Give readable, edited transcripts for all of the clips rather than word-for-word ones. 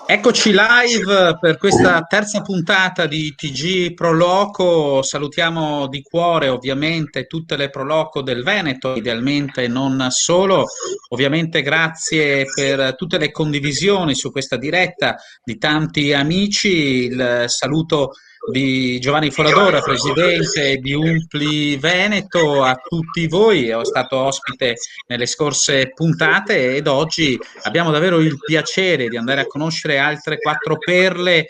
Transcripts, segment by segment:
Eccoci live per questa terza puntata di TG Pro Loco. Salutiamo di cuore ovviamente tutte le Pro Loco del Veneto, idealmente non solo. Ovviamente grazie per tutte le condivisioni su questa diretta di tanti amici. Il saluto di Giovanni Foradora, presidente di Umpli Veneto, a tutti voi. Ero stato ospite nelle scorse puntate ed oggi abbiamo davvero il piacere di andare a conoscere altre quattro perle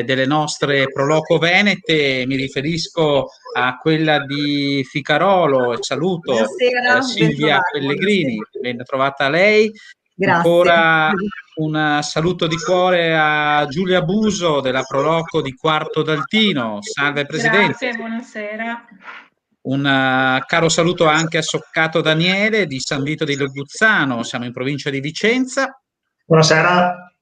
delle nostre Proloco Venete. Mi riferisco a quella di Ficarolo e saluto Buonasera, Silvia Pellegrini, ben trovata lei. Grazie. Ancora un saluto di cuore a Giulia Buso della Proloco di Quarto d'Altino. Salve Presidente. Grazie, buonasera. Un caro saluto anche a Soccato Daniele di San Vito di Loguzzano, siamo in provincia di Vicenza. Buonasera.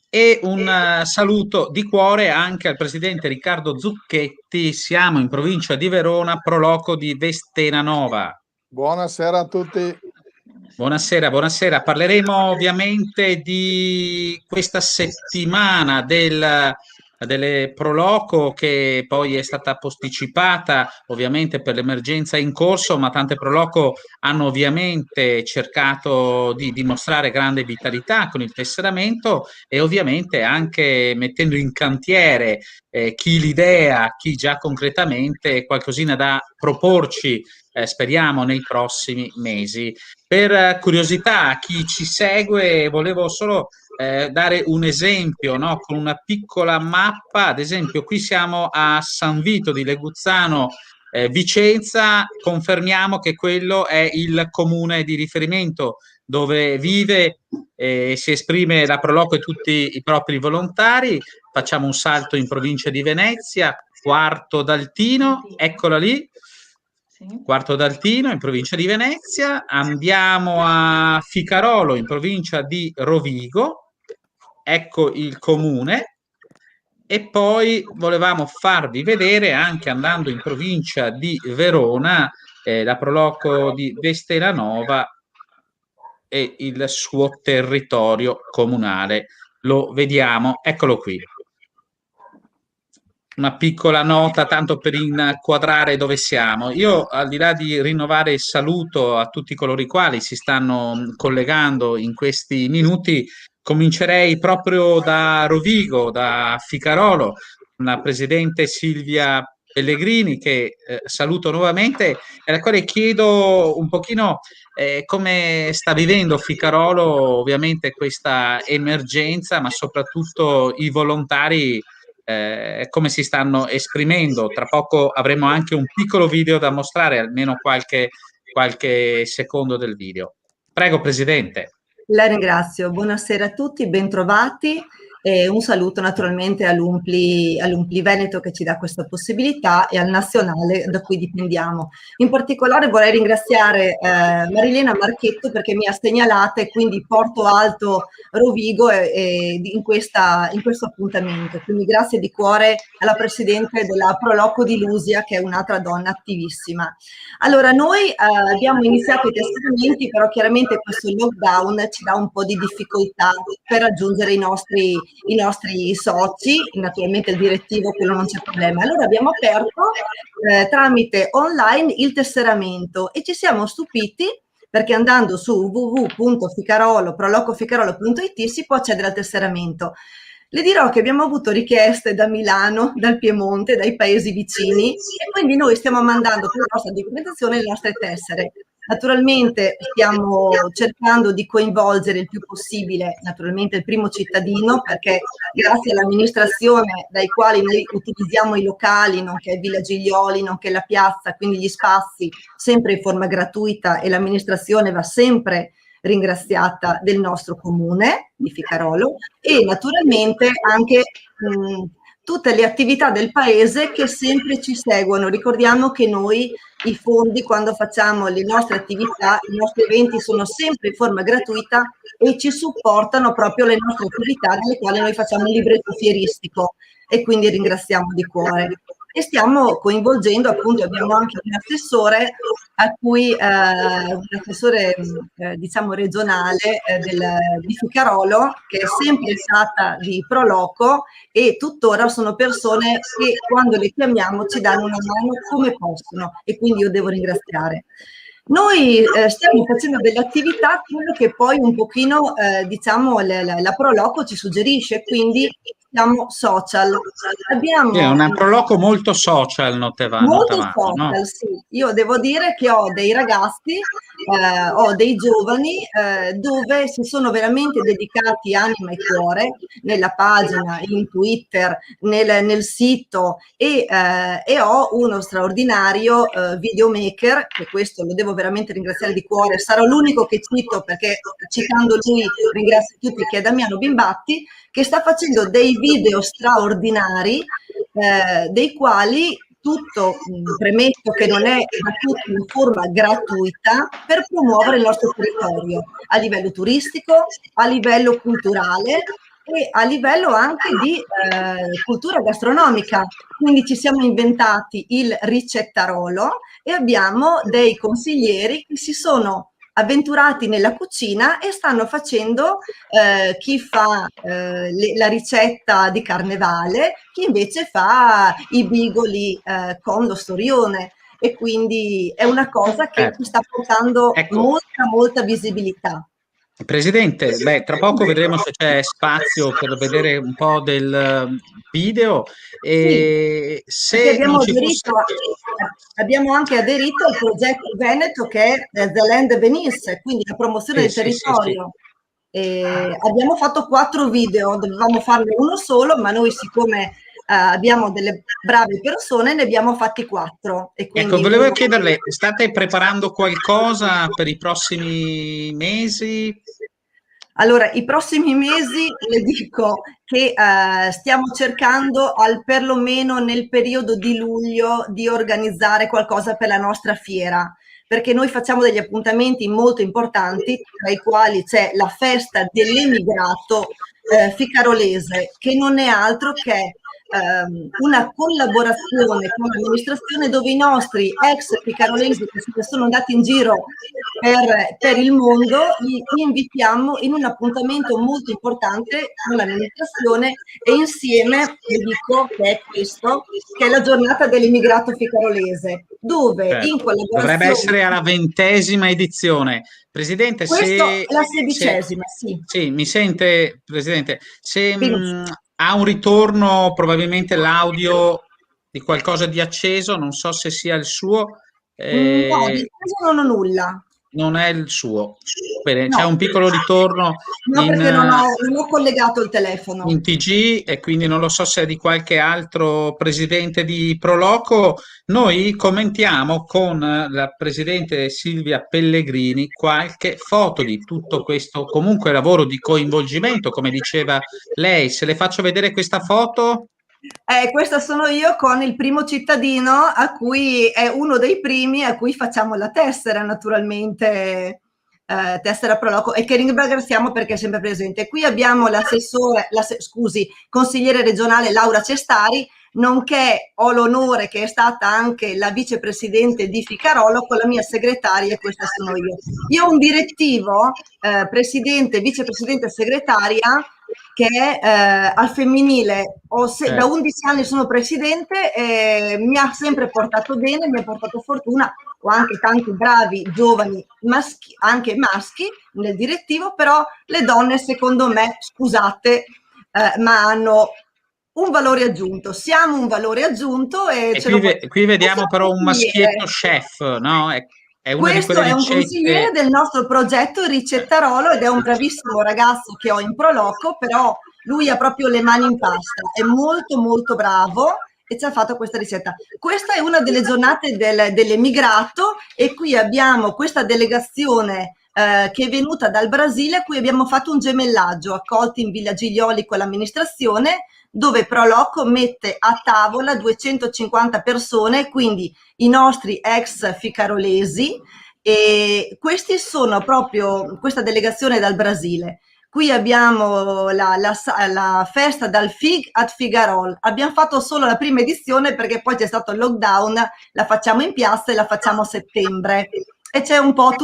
E un saluto di cuore anche al presidente Riccardo Zucchetti, siamo in provincia di Verona, Proloco di Vestenanova. Buonasera a tutti. Buonasera, buonasera. Parleremo ovviamente di questa settimana delle Proloco che poi è stata posticipata ovviamente per l'emergenza in corso, ma tante Proloco hanno ovviamente cercato di dimostrare grande vitalità con il tesseramento e ovviamente anche mettendo in cantiere chi l'idea, chi già concretamente qualcosina da proporci, speriamo nei prossimi mesi. Per curiosità a chi ci segue, volevo solo dare un esempio, no? Con una piccola mappa. Ad esempio, qui siamo a San Vito di Leguzzano, Vicenza. Confermiamo che quello è il comune di riferimento dove vive e si esprime la Proloco e tutti i propri volontari. Facciamo un salto in provincia di Venezia, Quarto d'Altino, eccola lì. Quarto d'Altino in provincia di Venezia, andiamo a Ficarolo in provincia di Rovigo, ecco il comune, e poi volevamo farvi vedere anche andando in provincia di Verona la Proloco di Vestenanova e il suo territorio comunale. Lo vediamo, eccolo qui. Una piccola nota tanto per inquadrare dove siamo. Io, al di là di rinnovare il saluto a tutti coloro i quali si stanno collegando in questi minuti, comincerei proprio da Rovigo, da Ficarolo, la presidente Silvia Pellegrini, che saluto nuovamente e alla quale chiedo un pochino come sta vivendo Ficarolo ovviamente questa emergenza, ma soprattutto i volontari come si stanno esprimendo. Tra poco avremo anche un piccolo video da mostrare, almeno qualche secondo del video. Prego, Presidente. La ringrazio. Buonasera a tutti, bentrovati. Un saluto naturalmente all'Umpli Veneto che ci dà questa possibilità e al nazionale da cui dipendiamo. In particolare vorrei ringraziare Marilena Marchetto perché mi ha segnalata e quindi porto alto Rovigo in questo appuntamento. Quindi grazie di cuore alla Presidente della Proloco di Lusia, che è un'altra donna attivissima. Allora, noi abbiamo iniziato i tesseramenti, però chiaramente questo lockdown ci dà un po' di difficoltà per raggiungere i nostri soci, naturalmente il direttivo, quello non c'è problema. Allora abbiamo aperto tramite online il tesseramento e ci siamo stupiti perché andando su www.prolocoficarolo.it si può accedere al tesseramento. Le dirò che abbiamo avuto richieste da Milano, dal Piemonte, dai paesi vicini e quindi noi stiamo mandando con la nostra documentazione le nostre tessere. Naturalmente stiamo cercando di coinvolgere il più possibile naturalmente il primo cittadino, perché grazie all'amministrazione dai quali noi utilizziamo i locali, nonché Villa Giglioli, nonché la piazza, quindi gli spazi sempre in forma gratuita, e l'amministrazione va sempre ringraziata del nostro comune di Ficarolo e naturalmente anche tutte le attività del paese che sempre ci seguono. Ricordiamo che noi i fondi, quando facciamo le nostre attività, i nostri eventi sono sempre in forma gratuita e ci supportano proprio le nostre attività, delle quali noi facciamo un libretto fieristico e quindi ringraziamo di cuore. e stiamo coinvolgendo, appunto, abbiamo anche un assessore a cui un assessore diciamo regionale di Ficarolo, che è sempre stata di Proloco, e tuttora sono persone che quando le chiamiamo ci danno una mano come possono, e quindi io devo ringraziare. Noi stiamo facendo delle attività, quello che poi un pochino diciamo la Proloco ci suggerisce, quindi siamo social. Abbiamo È una Proloco molto social, notavamo, molto no? social, sì. Io devo dire che ho dei ragazzi, ho dei giovani dove si sono veramente dedicati anima e cuore nella pagina, in Twitter, nel sito, e ho uno straordinario videomaker, che questo lo devo veramente ringraziare di cuore, sarò l'unico che cito perché citando lui ringrazio tutti, che è Damiano Bimbatti, che sta facendo dei video straordinari, dei quali tutto premetto che non è da tutti in forma gratuita, per promuovere il nostro territorio a livello turistico, a livello culturale e a livello anche di cultura gastronomica. Quindi ci siamo inventati il ricettarolo e abbiamo dei consiglieri che si sono avventurati nella cucina e stanno facendo chi fa la ricetta di carnevale, chi invece fa i bigoli con lo storione, e quindi è una cosa che ci sta portando Ecco, molta visibilità. Presidente, beh, tra poco vedremo se c'è spazio per vedere un po' del video Sì, e perché se non ci fosse... abbiamo anche aderito al progetto Veneto, che è The Land Venice, quindi la promozione Sì, del sì, sì, sì. territorio. E abbiamo fatto 4 video, dovevamo farne uno solo, ma noi siccome abbiamo delle brave persone ne abbiamo fatti 4 e Ecco, quindi volevo chiederle, state preparando qualcosa per i prossimi mesi? allora, i prossimi mesi le dico che stiamo cercando perlomeno nel periodo di luglio di organizzare qualcosa per la nostra fiera, perché noi facciamo degli appuntamenti molto importanti, tra i quali c'è la festa dell'emigrato ficarolese, che non è altro che una collaborazione con l'amministrazione, dove i nostri ex ficarolesi che se ne sono andati in giro per il mondo li invitiamo in un appuntamento molto importante con l'amministrazione, e insieme vi dico che è questo, che è la giornata dell'immigrato ficarolese, dove in Certo. Dovrebbe collaborazione, essere alla 20ª edizione. Presidente, questo è la 16ª, sì. sì, mi sente, Presidente, se Benissimo. ha un ritorno, probabilmente l'audio di qualcosa di acceso, non so se sia il suo, No, di caso non ho nulla. non è il suo. Bene, c'è No, un piccolo ritorno no, in, perché non ho collegato il telefono. in TG e quindi non lo so se è di qualche altro presidente di Proloco. Noi commentiamo con la presidente Silvia Pellegrini qualche foto di tutto questo comunque lavoro di coinvolgimento, come diceva lei. Se le faccio vedere questa foto. Questa sono io con il primo cittadino, a cui è uno dei primi a cui facciamo la tessera, naturalmente, tessera Proloco, e che ringraziamo perché è sempre presente. Qui abbiamo consigliere regionale Laura Cestari, nonché ho l'onore che è stata anche la vicepresidente di Ficarolo, con la mia segretaria, e questa sono io. Io ho un direttivo, presidente, vicepresidente e segretaria, che è al femminile. Da 11 anni sono presidente e mi ha sempre portato bene, mi ha portato fortuna. Ho anche tanti bravi giovani maschi, anche maschi nel direttivo, però le donne secondo me, scusate, ma hanno un valore aggiunto. Siamo un valore aggiunto e E ce lo qui vediamo però un possiamo maschietto dire. chef, no? È una di Questo quelle è un consigliere ricette. del nostro progetto Ricettarolo ed è un bravissimo ragazzo che ho in Proloco, però lui ha proprio le mani in pasta, è molto bravo e ci ha fatto questa ricetta. Questa è una delle giornate dell'emigrato, e qui abbiamo questa delegazione che è venuta dal Brasile, a cui abbiamo fatto un gemellaggio, accolti in Villa Giglioli con l'amministrazione, dove Proloco mette a tavola 250 persone, quindi i nostri ex ficarolesi, e questi sono proprio questa delegazione dal Brasile. Qui abbiamo la festa dal Fig at Figarol. Abbiamo fatto solo la prima edizione perché poi c'è stato il lockdown, la facciamo in piazza e la facciamo a settembre. E c'è un po' un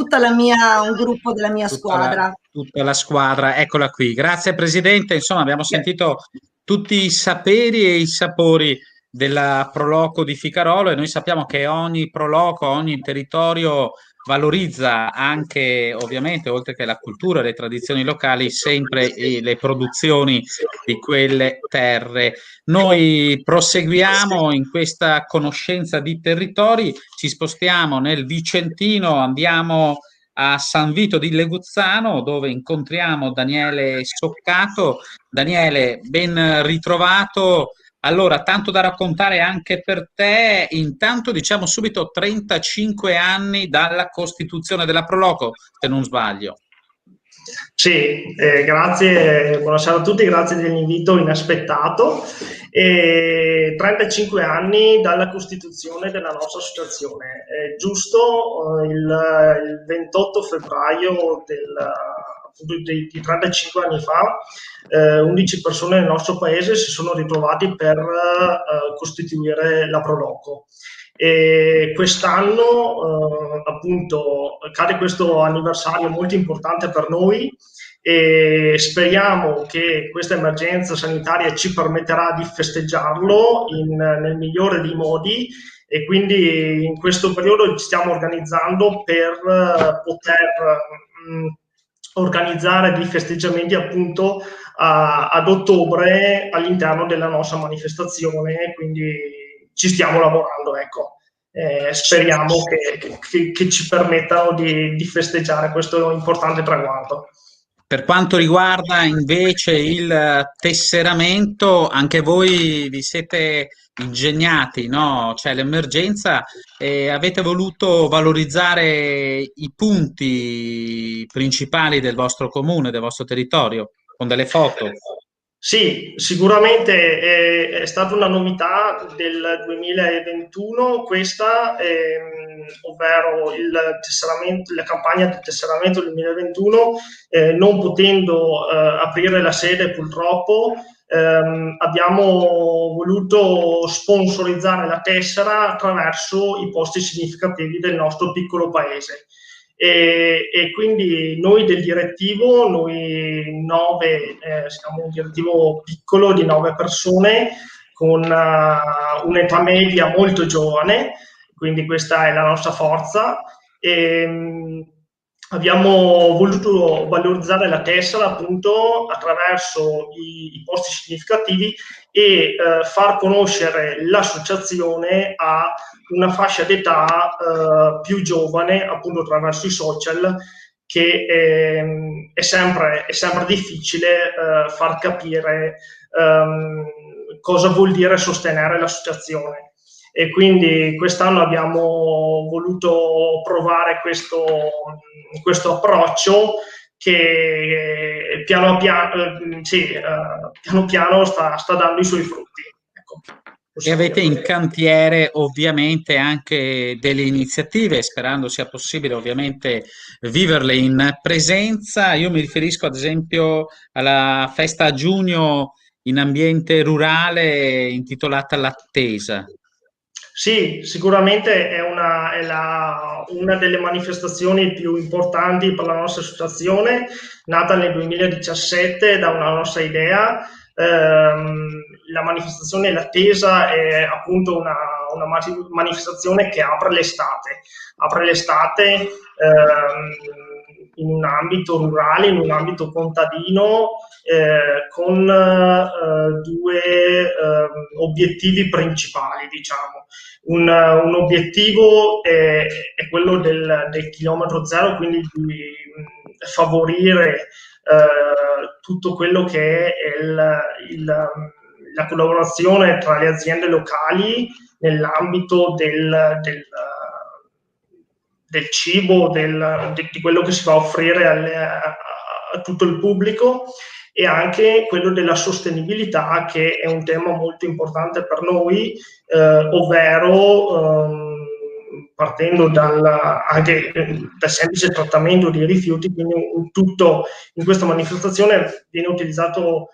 gruppo della mia squadra. Tutta la squadra, eccola qui. Grazie Presidente, insomma abbiamo sentito tutti i saperi e i sapori della Proloco di Ficarolo, e noi sappiamo che ogni Proloco, ogni territorio valorizza anche, ovviamente, oltre che la cultura e le tradizioni locali, sempre le produzioni di quelle terre. Noi proseguiamo in questa conoscenza di territori, ci spostiamo nel Vicentino, andiamo a San Vito di Leguzzano, dove incontriamo Daniele Soccato. Daniele, ben ritrovato. Allora, tanto da raccontare anche per te. Intanto diciamo subito 35 anni dalla costituzione della Proloco, se non sbaglio. Sì, grazie, buonasera a tutti, grazie dell'invito inaspettato. 35 anni dalla costituzione della nostra associazione. Giusto il 28 febbraio di 35 anni fa, 11 persone nel nostro paese si sono ritrovati per costituire la Proloco. E quest'anno appunto cade questo anniversario molto importante per noi e speriamo che questa emergenza sanitaria ci permetterà di festeggiarlo nel migliore dei modi, e quindi in questo periodo ci stiamo organizzando per poter organizzare dei festeggiamenti appunto ad ottobre all'interno della nostra manifestazione, quindi ci stiamo lavorando, ecco. Speriamo che ci permettano di festeggiare questo importante traguardo. Per quanto riguarda invece il tesseramento, anche voi vi siete ingegnati, no? C'è l'emergenza e avete voluto valorizzare i punti principali del vostro comune, del vostro territorio, con delle foto. Sì, sicuramente è stata una novità del 2021 questa, ovvero la campagna di tesseramento del 2021, non potendo aprire la sede purtroppo, abbiamo voluto sponsorizzare la tessera attraverso i posti significativi del nostro piccolo paese. E quindi noi del direttivo, noi 9, siamo un direttivo piccolo di 9 persone con un'età media molto giovane, quindi questa è la nostra forza. Abbiamo voluto valorizzare la tessera appunto attraverso i posti significativi e far conoscere l'associazione a una fascia d'età più giovane, appunto attraverso i social, che è sempre difficile far capire cosa vuol dire sostenere l'associazione. E quindi quest'anno abbiamo voluto provare questo approccio che piano piano sta dando i suoi frutti. Ecco. E avete in cantiere ovviamente anche delle iniziative, sperando sia possibile ovviamente viverle in presenza. Io mi riferisco ad esempio alla festa a giugno in ambiente rurale intitolata L'Attesa. Sì, sicuramente è una delle manifestazioni più importanti per la nostra associazione, nata nel 2017 da una nostra idea. La manifestazione L'Attesa è appunto una manifestazione che apre l'estate in un ambito rurale, in un ambito contadino, con due obiettivi principali, diciamo. Un obiettivo è quello del chilometro zero, quindi di favorire tutto quello che è la collaborazione tra le aziende locali nell'ambito del cibo, di quello che si va a offrire a tutto il pubblico, e anche quello della sostenibilità, che è un tema molto importante per noi, ovvero partendo anche dal semplice trattamento dei rifiuti, quindi tutto in questa manifestazione viene utilizzato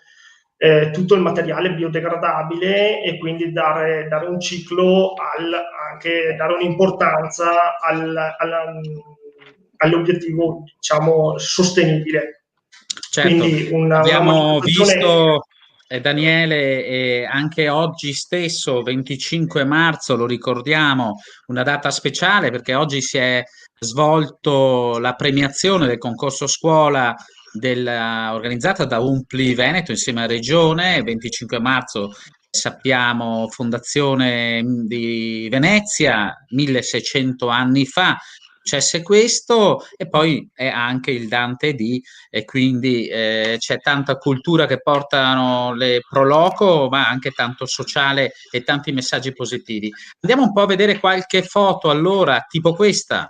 tutto il materiale biodegradabile, e quindi dare un ciclo, anche dare un'importanza all'obiettivo, diciamo, sostenibile. Certo, Quindi una abbiamo manifestazione... visto, Daniele, anche oggi stesso, 25 marzo, lo ricordiamo, una data speciale perché oggi si è svolto la premiazione del concorso scuola organizzata da Umpli Veneto insieme a Regione. 25 marzo, sappiamo, fondazione di Venezia, 1600 anni fa. Successe questo, e poi è anche il Dante di, e quindi c'è tanta cultura che portano le pro loco, ma anche tanto sociale e tanti messaggi positivi. Andiamo un po' a vedere qualche foto, allora, tipo questa.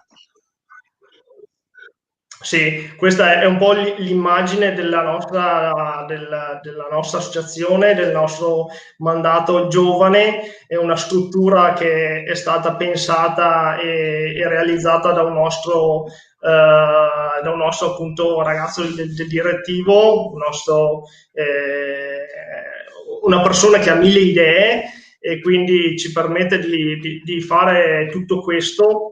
Sì, questa è un po' l'immagine della nostra associazione, del nostro mandato giovane. È una struttura che è stata pensata e realizzata da un nostro appunto ragazzo del direttivo, una persona che ha 1000 idee, e quindi ci permette di fare tutto questo.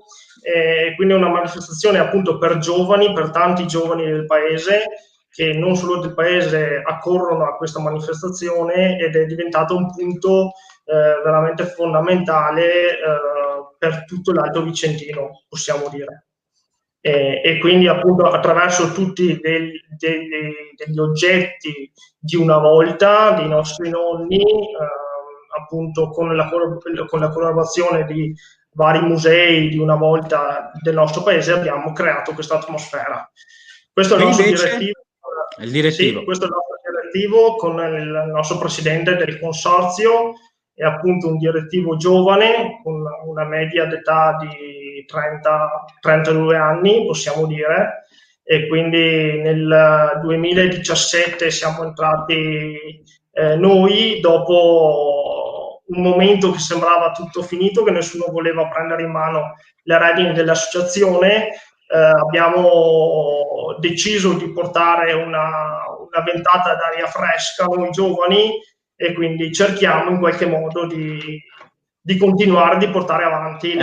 Quindi è una manifestazione appunto per giovani, per tanti giovani del paese, che non solo del paese accorrono a questa manifestazione, ed è diventato un punto veramente fondamentale per tutto l'Alto Vicentino, possiamo dire. E quindi appunto attraverso tutti degli oggetti di una volta, dei nostri nonni, appunto con la collaborazione di vari musei di una volta del nostro paese, abbiamo creato questa atmosfera. Questo è il nostro direttivo. Il direttivo. Sì, questo è il nostro direttivo con il nostro presidente del consorzio. È appunto un direttivo giovane con una media d'età di 30-32 anni, possiamo dire, e quindi nel 2017 siamo entrati noi, dopo un momento che sembrava tutto finito, che nessuno voleva prendere in mano le redini dell'associazione. Abbiamo deciso di portare una ventata d'aria fresca noi giovani, e quindi cerchiamo in qualche modo di continuare, di portare avanti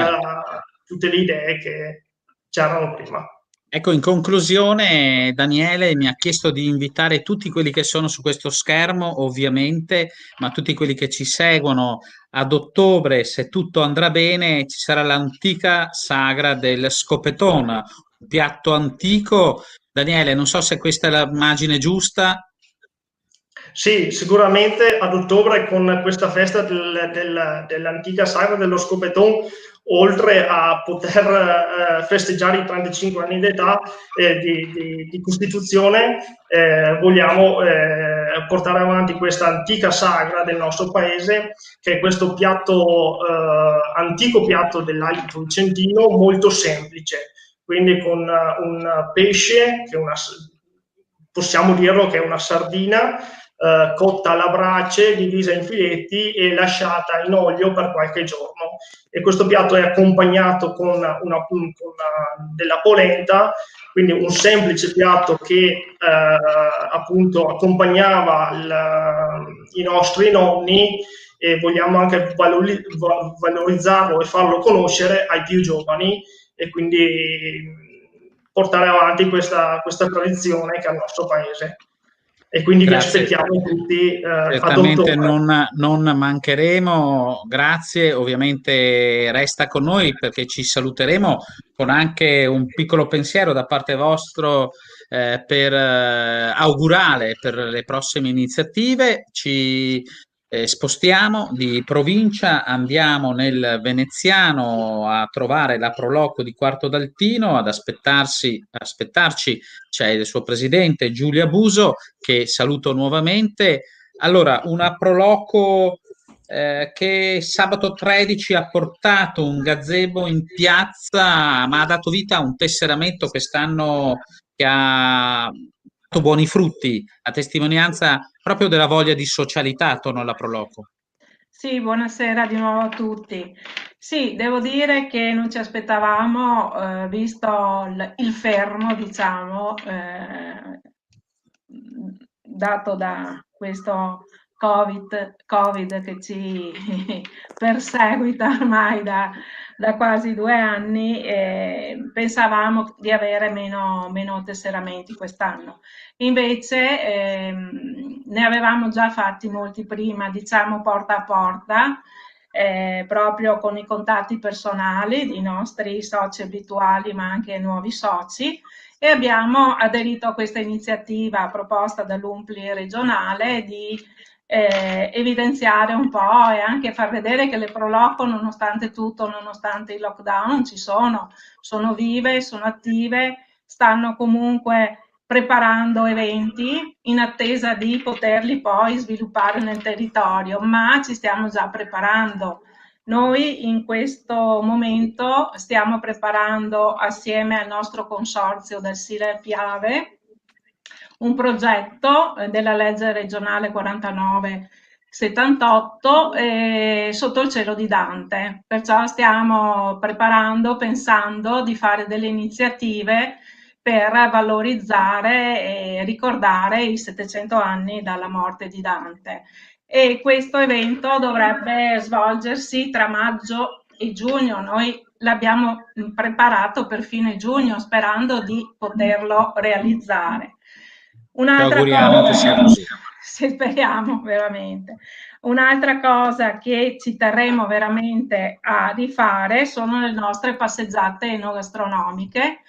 tutte le idee che c'erano prima. Ecco, in conclusione, Daniele mi ha chiesto di invitare tutti quelli che sono su questo schermo, ovviamente, ma tutti quelli che ci seguono. Ad ottobre, se tutto andrà bene, ci sarà l'antica sagra del scopeton, un piatto antico. Daniele, non so se questa è l'immagine giusta. Sì, sicuramente ad ottobre, con questa festa dell'antica sagra dello scopeton, oltre a poter festeggiare i 35 anni d'età di Costituzione, vogliamo portare avanti questa antica sagra del nostro paese, che è questo piatto, antico piatto dell'Alto Vicentino, molto semplice, quindi con un pesce, possiamo dirlo che è una sardina, cotta alla brace, divisa in filetti e lasciata in olio per qualche giorno. E questo piatto è accompagnato con della polenta, quindi un semplice piatto che appunto accompagnava i nostri nonni, e vogliamo anche valorizzarlo e farlo conoscere ai più giovani, e quindi portare avanti questa tradizione che ha il nostro paese. E quindi vi aspettiamo tutti certamente non mancheremo. Grazie, ovviamente resta con noi perché ci saluteremo con anche un piccolo pensiero da parte vostro per augurare per le prossime iniziative. Ci spostiamo di provincia, andiamo nel veneziano a trovare la Proloco di Quarto d'Altino, ad aspettarci c'è il suo presidente Giulia Buso, che saluto nuovamente. Allora, una Proloco che sabato 13 ha portato un gazebo in piazza, ma ha dato vita a un tesseramento quest'anno che ha dato buoni frutti, a testimonianza proprio della voglia di socialità attorno alla Proloco. Sì, buonasera di nuovo a tutti. Sì, devo dire che non ci aspettavamo, visto il fermo, diciamo, dato da questo Covid che ci perseguita ormai da quasi 2 anni, pensavamo di avere meno tesseramenti quest'anno. Invece ne avevamo già fatti molti prima, diciamo porta a porta, proprio con i contatti personali dei nostri soci abituali, ma anche nuovi soci, e abbiamo aderito a questa iniziativa proposta dall'UNPLI regionale di evidenziare un po' e anche far vedere che le Proloco, nonostante tutto, nonostante il lockdown, ci sono vive, sono attive, stanno comunque preparando eventi in attesa di poterli poi sviluppare nel territorio, ma ci stiamo già preparando. Noi in questo momento stiamo preparando assieme al nostro consorzio del SILE Piave un progetto della legge regionale 4978 sotto il cielo di Dante. Perciò stiamo preparando, pensando di fare delle iniziative per valorizzare e ricordare i 700 anni dalla morte di Dante. E questo evento dovrebbe svolgersi tra maggio e giugno. Noi l'abbiamo preparato per fine giugno sperando di poterlo realizzare. Ci Un'altra auguriamo che sia cosa, così. se speriamo veramente. Un'altra cosa che ci terremo veramente a rifare sono le nostre passeggiate enogastronomiche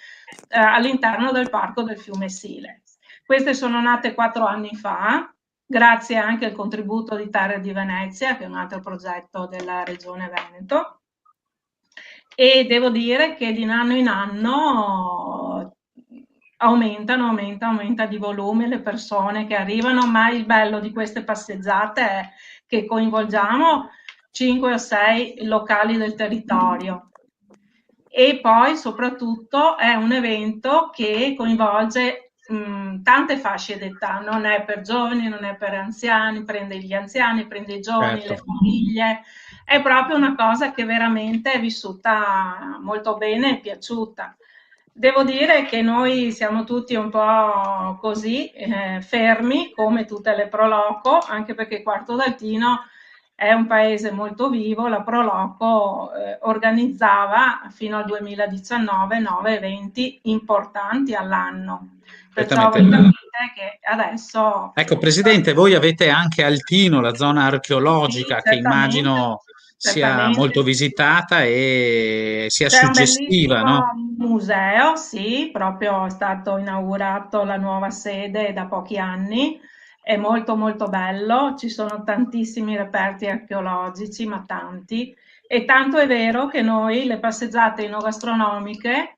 all'interno del parco del fiume Sile. Queste sono nate 4 anni fa, grazie anche al contributo di Terre di Venezia, che è un altro progetto della Regione Veneto, e devo dire che di anno in anno aumenta di volume le persone che arrivano, ma il bello di queste passeggiate è che coinvolgiamo 5 o 6 locali del territorio e poi soprattutto è un evento che coinvolge tante fasce d'età, non è per giovani, non è per anziani, prende gli anziani, prende i giovani, Certo. le famiglie, è proprio una cosa che veramente è vissuta molto bene e piaciuta. Devo dire che noi siamo tutti un po' così, fermi, come tutte le Proloco, anche perché Quarto d'Altino è un paese molto vivo. La Proloco organizzava fino al 2019 9 eventi importanti all'anno. Perciò voi capite che adesso... Ecco, Presidente, voi avete anche Altino, la zona archeologica, Sì, che certamente, immagino sia molto certamente. visitata e sia C'è un suggestiva, bellissimo no? museo, sì, proprio è stato inaugurato la nuova sede da pochi anni, è molto molto bello, ci sono tantissimi reperti archeologici, ma tanti, e tanto è vero che noi le passeggiate enogastronomiche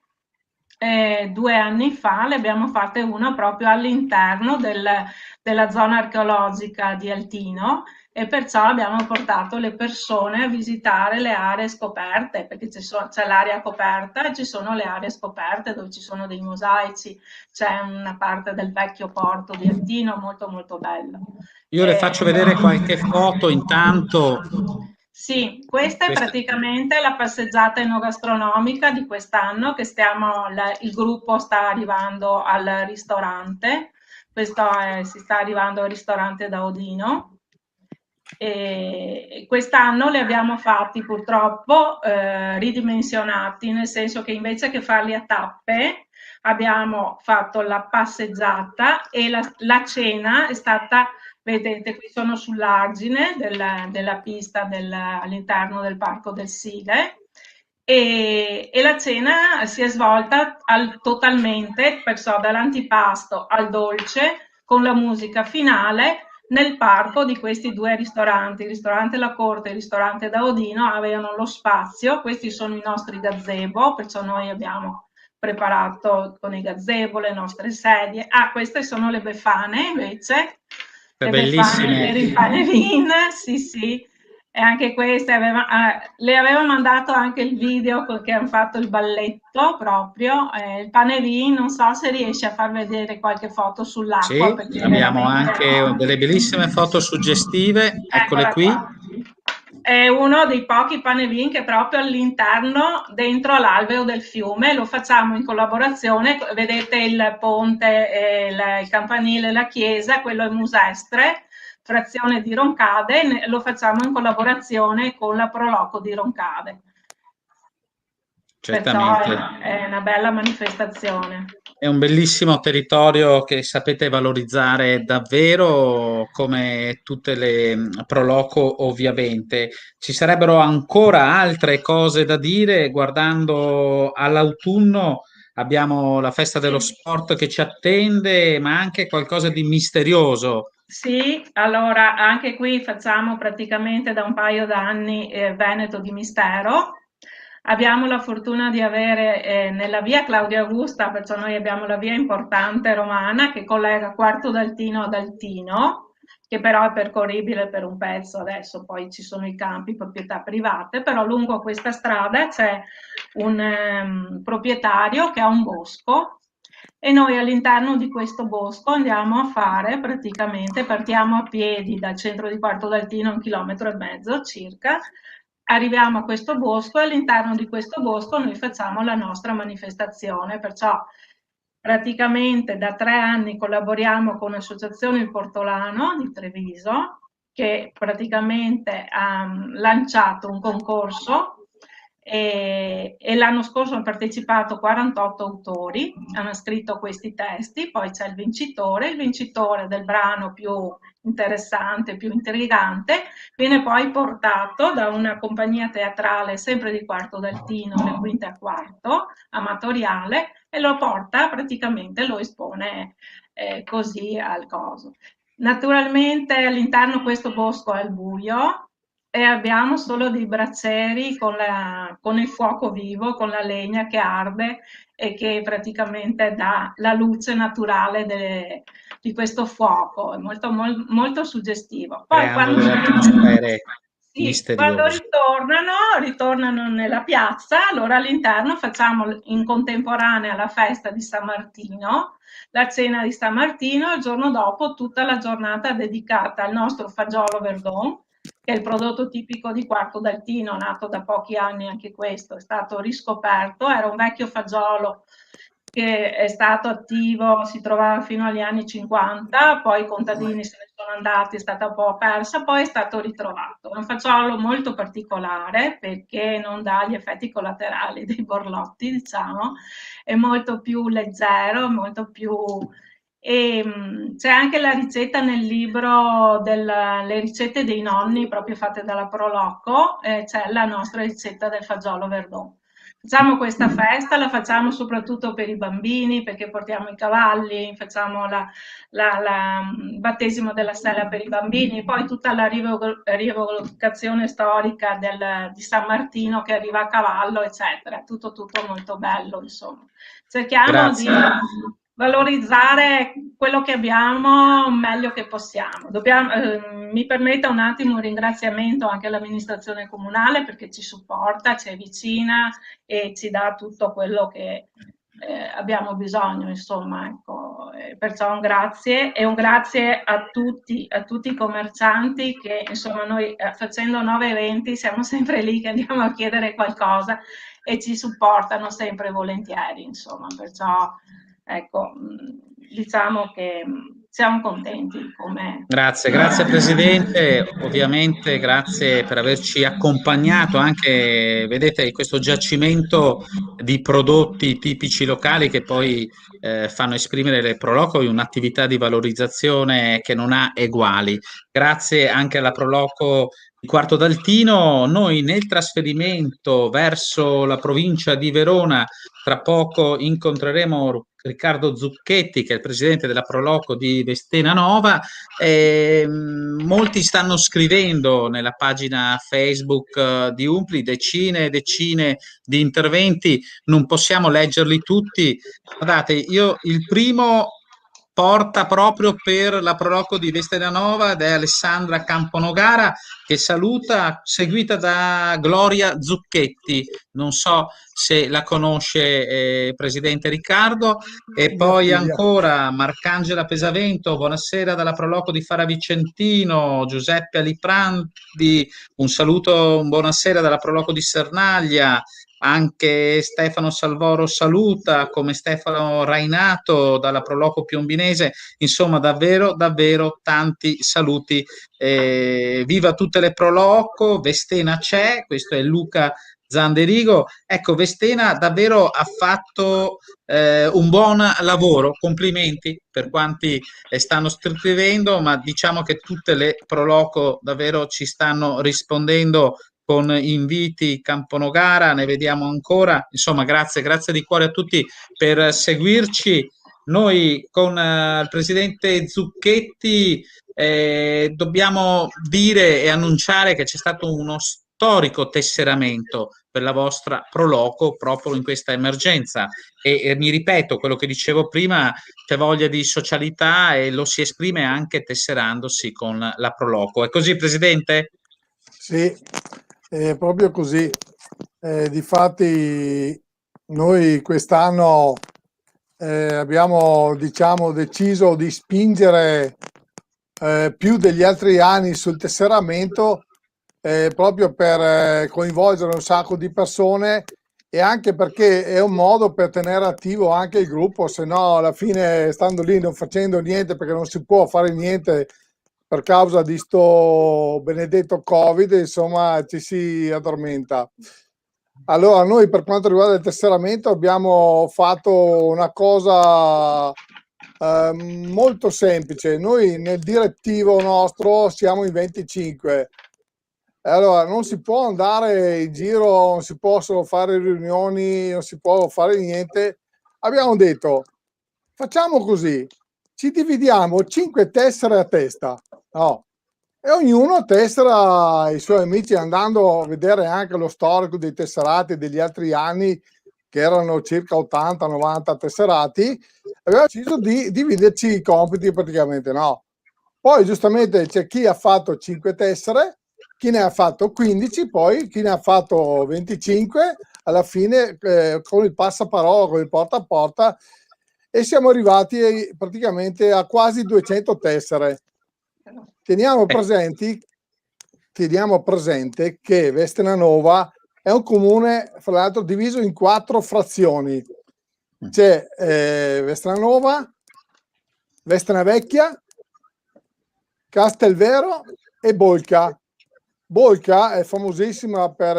2 anni fa le abbiamo fatte una proprio all'interno della zona archeologica di Altino e perciò abbiamo portato le persone a visitare le aree scoperte, perché c'è l'area coperta e ci sono le aree scoperte dove ci sono dei mosaici, c'è una parte del vecchio porto di Altino molto molto bello. Io le faccio vedere qualche foto intanto. Sì, questa è Questa- praticamente la passeggiata enogastronomica di quest'anno che il gruppo sta arrivando al ristorante, si sta arrivando al ristorante da Odino e quest'anno li abbiamo fatti purtroppo ridimensionati, nel senso che invece che farli a tappe abbiamo fatto la passeggiata e la cena è stata, vedete qui sono sull'argine della pista all'interno del parco del Sile e la cena si è svolta totalmente, perciò dall'antipasto al dolce con la musica finale nel parco di questi 2 ristoranti, il ristorante La Corte e il ristorante da Odino, avevano lo spazio, questi sono i nostri gazebo, perciò noi abbiamo preparato con i gazebo le nostre sedie. Queste sono le befane invece, le befane bellissime. per il panevin, sì sì, e anche queste le aveva mandato anche il video che hanno fatto il balletto proprio, il panevin, non so se riesce a far vedere qualche foto sull'acqua Sì, perché è abbiamo veramente... anche delle bellissime foto suggestive, eccole Eccola qui. qua. è uno dei pochi pane vin che è proprio all'interno, dentro l'alveo del fiume, lo facciamo in collaborazione, vedete il ponte, il campanile e la chiesa, quello è Musestre, frazione di Roncade, lo facciamo in collaborazione con la Proloco di Roncade. Perciò Certamente. è una bella manifestazione. È un bellissimo territorio che sapete valorizzare davvero, come tutte le Proloco, ovviamente. Ci sarebbero ancora altre cose da dire. Guardando all'autunno, abbiamo la festa dello sport che ci attende, ma anche qualcosa di misterioso. Sì, allora anche qui facciamo praticamente da un paio d'anni Veneto di Mistero. Abbiamo la fortuna di avere nella via Claudia Augusta, perciò noi abbiamo la via importante romana che collega Quarto d'Altino ad Altino, che però è percorribile per un pezzo adesso, poi ci sono i campi, proprietà private, però lungo questa strada c'è un proprietario che ha un bosco e noi all'interno di questo bosco andiamo a fare praticamente, partiamo a piedi dal centro di Quarto d'Altino, 1,5 km circa, arriviamo a questo bosco e all'interno di questo bosco noi facciamo la nostra manifestazione, perciò praticamente da 3 anni collaboriamo con l'Associazione Il Portolano di Treviso, che praticamente ha lanciato un concorso e l'anno scorso hanno partecipato 48 autori, hanno scritto questi testi, poi c'è il vincitore del brano più interessante, più intrigante, viene poi portato da una compagnia teatrale sempre di Quarto d'Altino, le Quinte a Quarto, amatoriale, e lo porta praticamente, lo espone così al coso. Naturalmente all'interno questo bosco è al buio e abbiamo solo dei bracieri con il fuoco vivo, con la legna che arde e che praticamente dà la luce naturale di questo fuoco, è molto, molto suggestivo. Poi Creando delle atmosfere sì, quando misteriose. ritornano nella piazza, allora all'interno facciamo in contemporanea la festa di San Martino, la cena di San Martino, e il giorno dopo tutta la giornata dedicata al nostro fagiolo verdon, che è il prodotto tipico di Quarto d'Altino, nato da pochi anni anche questo, è stato riscoperto, era un vecchio fagiolo che è stato attivo, si trovava fino agli anni 50, poi i contadini se ne sono andati, è stata un po' persa, poi è stato ritrovato. È un fagiolo molto particolare perché non dà gli effetti collaterali dei borlotti, diciamo, è molto più leggero, molto più... E c'è anche la ricetta nel libro le ricette dei nonni, proprio fatte dalla Proloco, c'è la nostra ricetta del fagiolo verdon. Facciamo questa festa, la facciamo soprattutto per i bambini perché portiamo i cavalli, facciamo il battesimo della stella per i bambini, poi tutta la rievocazione storica di San Martino che arriva a cavallo, eccetera. Tutto molto bello, insomma. Cerchiamo di Grazie. valorizzare quello che abbiamo meglio che possiamo. Mi permetta un attimo un ringraziamento anche all'amministrazione comunale perché ci supporta, ci è vicina e ci dà tutto quello che abbiamo bisogno, insomma, ecco. Perciò un grazie e un grazie a tutti i commercianti che, insomma, noi facendo 9 eventi siamo sempre lì che andiamo a chiedere qualcosa e ci supportano sempre volentieri, insomma, perciò ecco, diciamo che siamo contenti come... Grazie Presidente, ovviamente grazie per averci accompagnato anche, vedete, in questo giacimento di prodotti tipici locali che poi fanno esprimere le Proloco in un'attività di valorizzazione che non ha eguali. Grazie anche alla Proloco di Quarto d'Altino. Noi nel trasferimento verso la provincia di Verona tra poco incontreremo Riccardo Zucchetti, che è il presidente della Proloco di Vestena Nova. Molti stanno scrivendo nella pagina Facebook di Umpli decine e decine di interventi, non possiamo leggerli tutti. Guardate, io il primo porta proprio per la Proloco di Vestenanova ed è Alessandra Camponogara che saluta, seguita da Gloria Zucchetti. Non so se la conosce, Presidente Riccardo. E poi ancora Marcangela Pesavento, buonasera dalla Proloco di Fara Vicentino, Giuseppe Aliprandi, un saluto, un buonasera dalla Proloco di Sernaglia. Anche Stefano Salvoro saluta, come Stefano Rainato dalla Proloco Piombinese. Insomma, davvero, davvero tanti saluti. Viva tutte le Proloco, Vestena c'è, questo è Luca Zanderigo. Ecco, Vestena davvero ha fatto un buon lavoro, complimenti per quanti stanno scrivendo, ma diciamo che tutte le Proloco davvero ci stanno rispondendo con inviti. Camponogara, ne vediamo ancora. Insomma, grazie di cuore a tutti per seguirci. Noi con il presidente Zucchetti dobbiamo dire e annunciare che c'è stato uno storico tesseramento per la vostra Proloco proprio in questa emergenza e mi ripeto quello che dicevo prima, c'è voglia di socialità e lo si esprime anche tesserandosi con la Proloco. È così, Presidente? Sì, è proprio così. Difatti noi quest'anno abbiamo, diciamo, deciso di spingere più degli altri anni sul tesseramento proprio per coinvolgere un sacco di persone e anche perché è un modo per tenere attivo anche il gruppo, se no alla fine stando lì non facendo niente, perché non si può fare niente per causa di sto benedetto Covid, insomma ci si addormenta. Allora noi per quanto riguarda il tesseramento abbiamo fatto una cosa molto semplice. Noi nel direttivo nostro siamo in 25. Allora non si può andare in giro, non si possono fare riunioni, non si può fare niente. Abbiamo detto facciamo così, ci dividiamo 5 tessere a testa, no? E ognuno tessera i suoi amici, andando a vedere anche lo storico dei tesserati degli altri anni, che erano circa 80-90 tesserati. Abbiamo deciso di dividerci i compiti praticamente, no? Poi giustamente c'è chi ha fatto 5 tessere, chi ne ha fatto 15, poi chi ne ha fatto 25, alla fine con il passaparola, con il porta a porta, e siamo arrivati praticamente a quasi 200 tessere. Teniamo presente che Vestenanova è un comune, fra l'altro, diviso in 4 frazioni. C'è Vestenanova, Vestenavecchia, Castelvero e Bolca. Bolca è famosissima per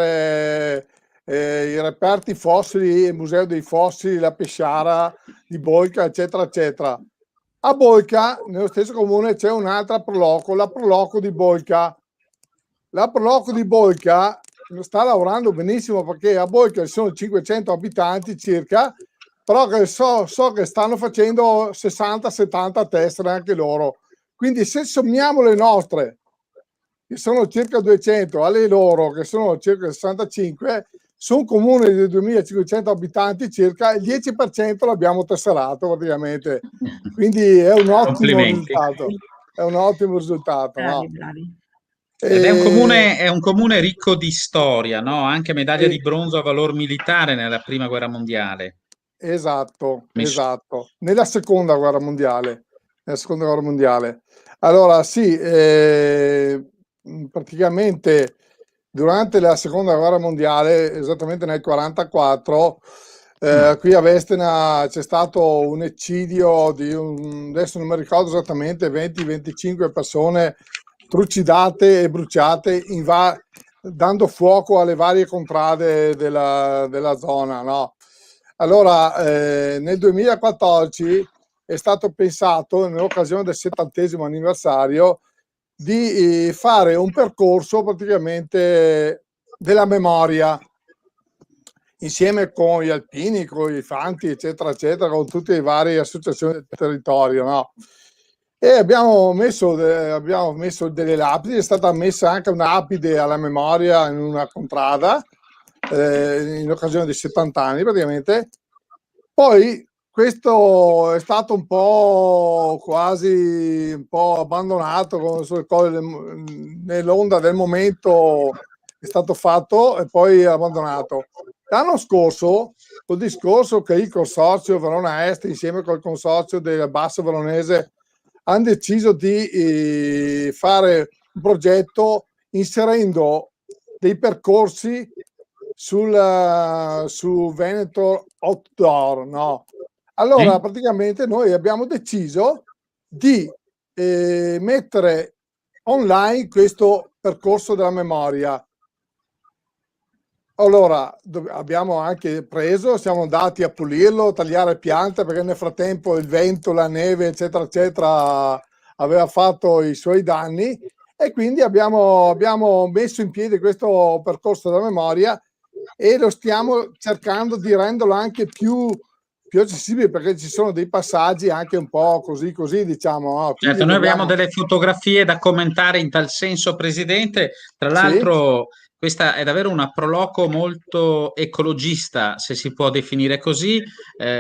i reperti fossili, il Museo dei Fossili, la Pesciara di Bolca, eccetera, eccetera. A Bolca, nello stesso comune, c'è un'altra Proloco, la Proloco di Bolca. La Proloco di Bolca sta lavorando benissimo perché a Bolca ci sono 500 abitanti circa, però che so che stanno facendo 60-70 tessere anche loro. Quindi se sommiamo le nostre, che sono circa 200, alle loro, che sono circa 65, su un comune di 2500 abitanti circa, il 10% l'abbiamo tesserato praticamente. Quindi è un ottimo risultato. È un ottimo risultato. Bravi, no? bravi. Ed è un comune ricco di storia, no? Anche medaglia di bronzo a valor militare nella Prima Guerra Mondiale. Esatto, esatto. Nella Seconda Guerra Mondiale. Allora sì, praticamente durante la Seconda Guerra Mondiale, esattamente nel 1944, qui a Vestena c'è stato un eccidio di adesso non mi ricordo esattamente, 20-25 persone trucidate e bruciate dando fuoco alle varie contrade della zona, no? Allora nel 2014 è stato pensato, nell'occasione del 70° anniversario, di fare un percorso praticamente della memoria insieme con gli alpini, con i fanti, eccetera, eccetera, con tutte le varie associazioni del territorio, no? E abbiamo messo delle lapidi, è stata messa anche una lapide alla memoria in una contrada in occasione dei 70 anni praticamente. Poi questo è stato un po' quasi un po' abbandonato nell'onda del momento, è stato fatto e poi abbandonato. L'anno scorso, col discorso che il consorzio Verona Est insieme col consorzio del Basso Veronese hanno deciso di fare un progetto inserendo dei percorsi su Veneto Outdoor, no? Allora, praticamente noi abbiamo deciso di mettere online questo percorso della memoria. Allora, abbiamo anche siamo andati a pulirlo, tagliare piante, perché nel frattempo il vento, la neve, eccetera, eccetera, aveva fatto i suoi danni, e quindi abbiamo messo in piedi questo percorso della memoria e lo stiamo cercando di renderlo anche più accessibile, perché ci sono dei passaggi anche un po' così, diciamo. No? Certo, noi abbiamo delle fotografie da commentare in tal senso, Presidente. Tra l'altro, questa è davvero una proloco molto ecologista, se si può definire così,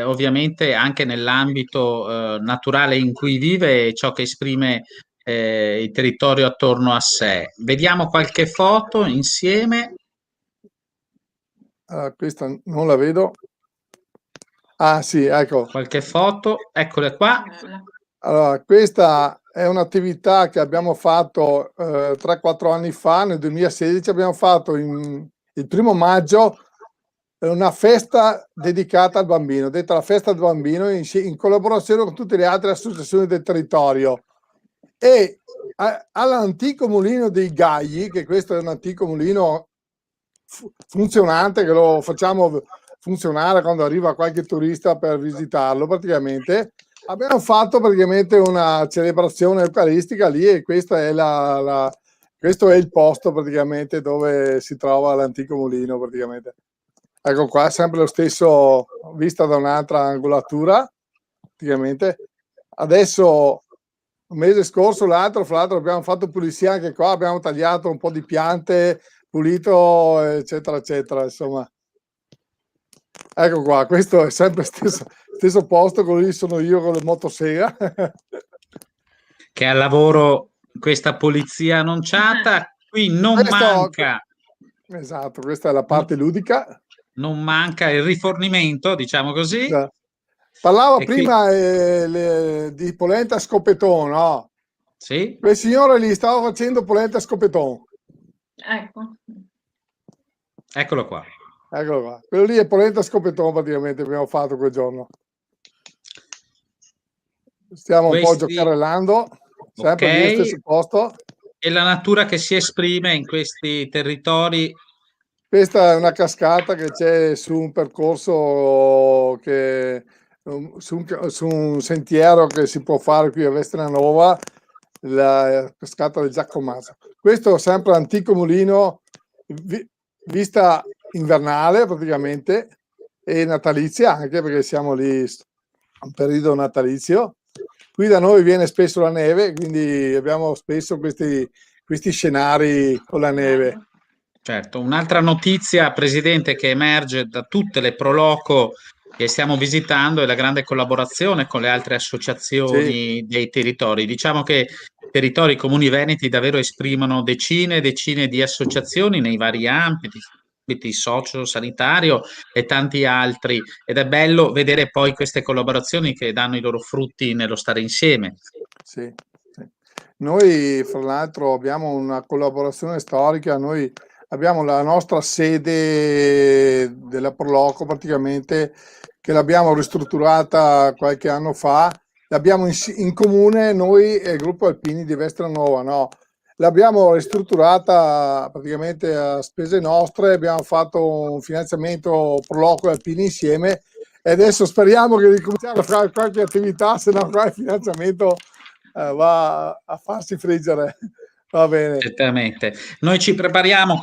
ovviamente anche nell'ambito naturale in cui vive e ciò che esprime il territorio attorno a sé. Vediamo qualche foto insieme. Questa non la vedo. Ah sì, ecco. Qualche foto, eccole qua. Allora, questa è un'attività che abbiamo fatto 3-4 anni fa, nel 2016 abbiamo fatto il 1° maggio una festa dedicata al bambino, detta la festa del bambino, in collaborazione con tutte le altre associazioni del territorio. E all'antico mulino dei Gagli, che questo è un antico mulino funzionante, che lo facciamo funzionare quando arriva qualche turista per visitarlo, praticamente abbiamo fatto una celebrazione eucaristica lì, e questo è questo è il posto praticamente dove si trova l'antico mulino, praticamente. Ecco qua, sempre lo stesso, vista da un'altra angolatura, praticamente. Adesso, il mese scorso, fra l'altro abbiamo fatto pulizia anche qua, abbiamo tagliato un po' di piante, pulito, eccetera, eccetera, insomma. Ecco qua, questo è sempre stesso posto, così sono io con la motosega. Che al lavoro questa pulizia annunciata, qui non manca. Esatto, questa è la parte ludica. Non manca il rifornimento, diciamo così. Parlava prima di polenta a scopeton, no? Sì. Quel signore lì stava facendo polenta a scopeton. Ecco. Eccolo qua. Eccolo qua. Quello lì è polenta a scopeton, praticamente, abbiamo fatto quel giorno. Stiamo un po' giocherellando, sempre nello stesso posto. E la natura che si esprime in questi territori. Questa è una cascata che c'è su un percorso su un sentiero che si può fare qui a Vesternanova, la cascata del Giacomaso. Questo è sempre antico mulino, vista invernale praticamente, e natalizia anche, perché siamo lì un periodo natalizio. Qui da noi viene spesso la neve, quindi abbiamo spesso questi scenari con la neve. Certo, un'altra notizia, Presidente, che emerge da tutte le proloco che stiamo visitando è la grande collaborazione con le altre associazioni dei territori. Diciamo che i territori comuni veneti davvero esprimono decine e decine di associazioni nei vari ambiti socio-sanitario e tanti altri, ed è bello vedere poi queste collaborazioni che danno i loro frutti nello stare insieme. Sì. Noi fra l'altro abbiamo una collaborazione storica, noi abbiamo la nostra sede della Proloco praticamente, che l'abbiamo ristrutturata qualche anno fa, l'abbiamo in comune noi e il gruppo Alpini di Vesternanova, no? L'abbiamo ristrutturata praticamente a spese nostre, abbiamo fatto un finanziamento Proloco e Alpini insieme, e adesso speriamo che ricominciamo a fare qualche attività, se no qua il finanziamento va a farsi friggere. Va bene. Certamente. Noi ci prepariamo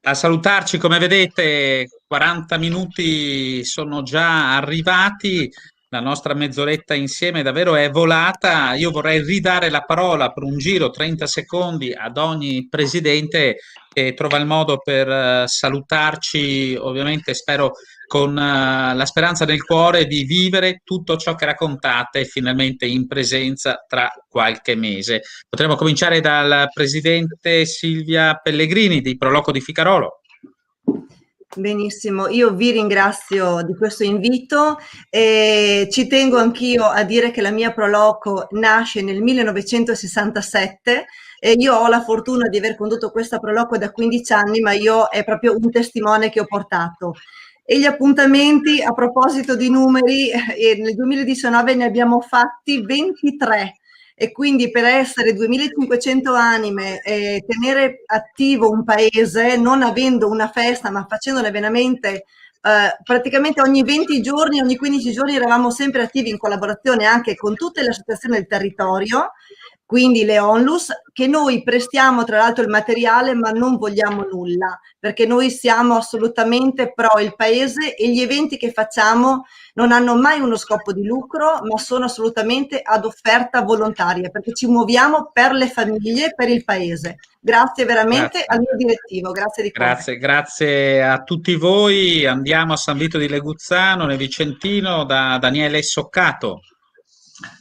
a salutarci, come vedete 40 minuti sono già arrivati, la nostra mezz'oretta insieme davvero è volata. Io vorrei ridare la parola per un giro 30 secondi ad ogni presidente che trova il modo per salutarci, ovviamente spero con la speranza nel cuore di vivere tutto ciò che raccontate finalmente in presenza tra qualche mese. Potremmo cominciare dal presidente Silvia Pellegrini di Proloco di Ficarolo. Benissimo, io vi ringrazio di questo invito e ci tengo anch'io a dire che la mia Proloco nasce nel 1967 e io ho la fortuna di aver condotto questa Proloco da 15 anni, ma io è proprio un testimone che ho portato. E gli appuntamenti, a proposito di numeri, nel 2019 ne abbiamo fatti 23. E quindi per essere 2500 anime e tenere attivo un paese, non avendo una festa, ma facendone veramente praticamente ogni 20 giorni, ogni 15 giorni eravamo sempre attivi in collaborazione anche con tutte le associazioni del territorio, quindi le Onlus, che noi prestiamo tra l'altro il materiale ma non vogliamo nulla, perché noi siamo assolutamente pro il paese e gli eventi che facciamo non hanno mai uno scopo di lucro, ma sono assolutamente ad offerta volontaria, perché ci muoviamo per le famiglie, per il paese. Grazie veramente al mio direttivo, grazie di cuore. Grazie a tutti voi. Andiamo a San Vito di Leguzzano, nel Vicentino, da Daniele Soccato.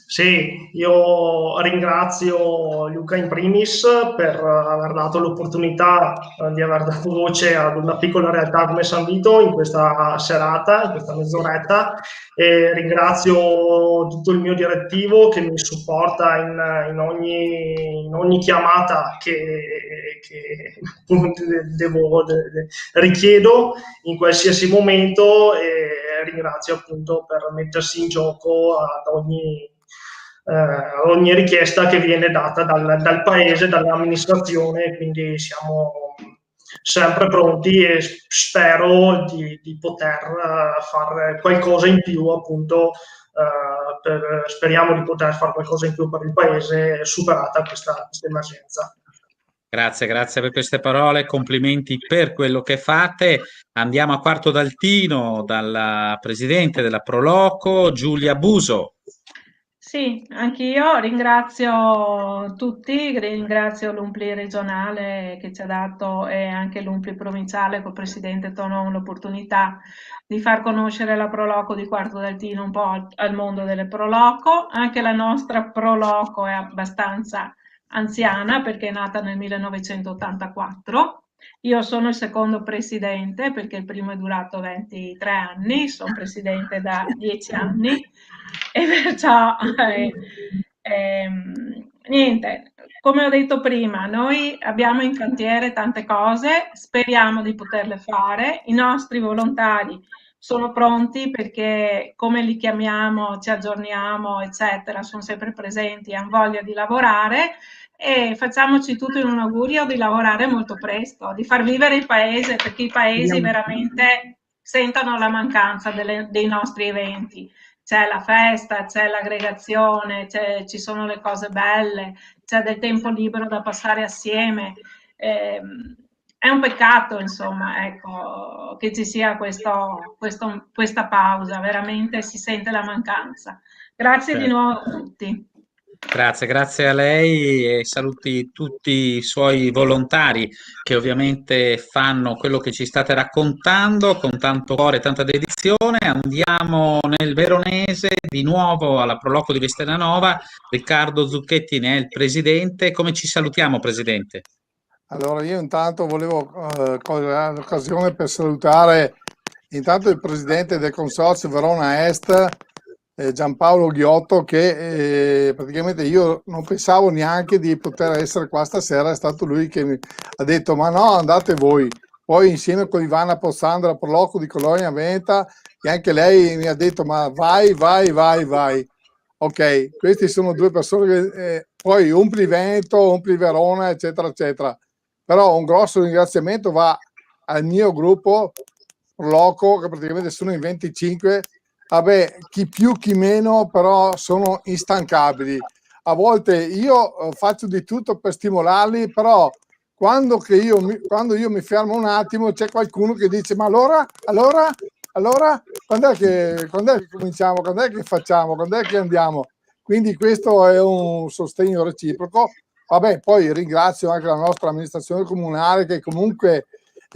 Sì, io ringrazio Luca in primis per aver dato l'opportunità di aver dato voce ad una piccola realtà come San Vito in questa serata, in questa mezz'oretta, e ringrazio tutto il mio direttivo che mi supporta in ogni chiamata che richiedo in qualsiasi momento, e ringrazio appunto per mettersi in gioco ad ogni richiesta che viene data dal paese, dall'amministrazione, quindi siamo sempre pronti e spero di poter fare qualcosa in più, appunto, speriamo di poter fare qualcosa in più per il paese superata questa emergenza. Grazie per queste parole, complimenti per quello che fate. Andiamo a Quarto d'Altino dalla presidente della Proloco, Giulia Buso. Sì, anch'io ringrazio tutti, ringrazio l'Umpli regionale che ci ha dato e anche l'Umpli provinciale col presidente Tonon l'opportunità di far conoscere la Proloco di Quarto d'Altino un po' al mondo delle Proloco. Anche la nostra Proloco è abbastanza anziana perché è nata nel 1984. Io sono il secondo presidente perché il primo è durato 23 anni, sono presidente da 10 anni e perciò niente, come ho detto prima, noi abbiamo in cantiere tante cose, speriamo di poterle fare, i nostri volontari sono pronti perché come li chiamiamo, ci aggiorniamo, eccetera, sono sempre presenti, hanno voglia di lavorare e facciamoci tutto in un augurio di lavorare molto presto, di far vivere il paese, perché i paesi veramente sentono la mancanza dei nostri eventi. C'è la festa, c'è l'aggregazione, ci sono le cose belle, c'è del tempo libero da passare assieme. È un peccato, insomma, ecco, che ci sia questa pausa, veramente si sente la mancanza. Grazie di nuovo a tutti. Grazie a lei e saluti tutti i suoi volontari che ovviamente fanno quello che ci state raccontando con tanto cuore e tanta dedizione. Andiamo nel Veronese di nuovo alla Proloco di Vestenanova. Riccardo Zucchetti ne è il presidente. Come ci salutiamo, presidente? Allora io intanto volevo cogliere l'occasione per salutare intanto il presidente del consorzio Verona Est, Giampaolo Ghiotto, che praticamente io non pensavo neanche di poter essere qua stasera, è stato lui che mi ha detto ma no, andate voi. Poi insieme con Ivana Pozzandra, Proloco di Colonia Venta, che anche lei mi ha detto ma vai. Ok, questi sono due persone che poi Umpli Veneto, Umpli Verona, eccetera, eccetera. Però un grosso ringraziamento va al mio gruppo Proloco, che praticamente sono in 25. Vabbè, chi più chi meno, però sono instancabili. A volte io faccio di tutto per stimolarli, però quando io mi fermo un attimo c'è qualcuno che dice ma allora quando è che cominciamo, quando è che facciamo, quando è che andiamo? Quindi questo è un sostegno reciproco. Vabbè, poi ringrazio anche la nostra amministrazione comunale che comunque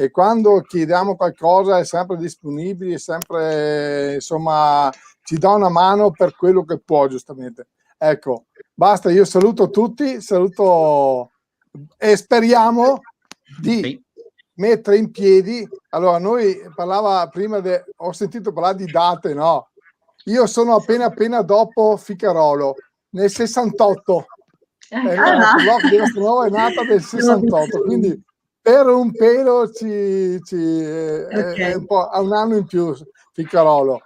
e quando chiediamo qualcosa è sempre disponibile, è sempre, insomma, ci dà una mano per quello che può, giustamente. Ecco, basta, io saluto tutti, saluto e speriamo di mettere in piedi. Allora, noi parlava prima, ho sentito parlare di date, no? Io sono appena dopo Ficarolo, nel 68. La Nostra Nuova è nata nel 68, quindi per un pelo è un po' a un anno in più Ficarolo.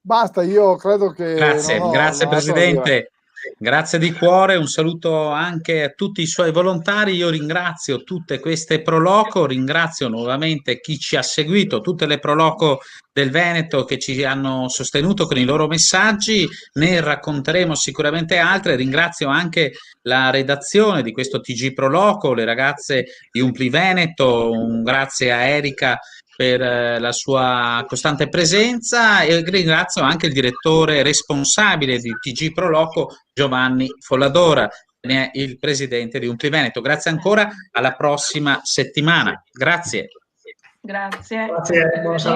Basta, io credo che... Grazie Presidente. Grazie di cuore, un saluto anche a tutti i suoi volontari. Io ringrazio tutte queste Proloco, ringrazio nuovamente chi ci ha seguito, tutte le Proloco del Veneto che ci hanno sostenuto con i loro messaggi, ne racconteremo sicuramente altre. Ringrazio anche la redazione di questo TG Proloco, le ragazze di Umpli Veneto, un grazie a Erika per la sua costante presenza, e ringrazio anche il direttore responsabile di TG Proloco, Giovanni Folladora, il presidente di Umpli Veneto. Grazie ancora, alla prossima settimana. Grazie. Grazie. Grazie, buona serata.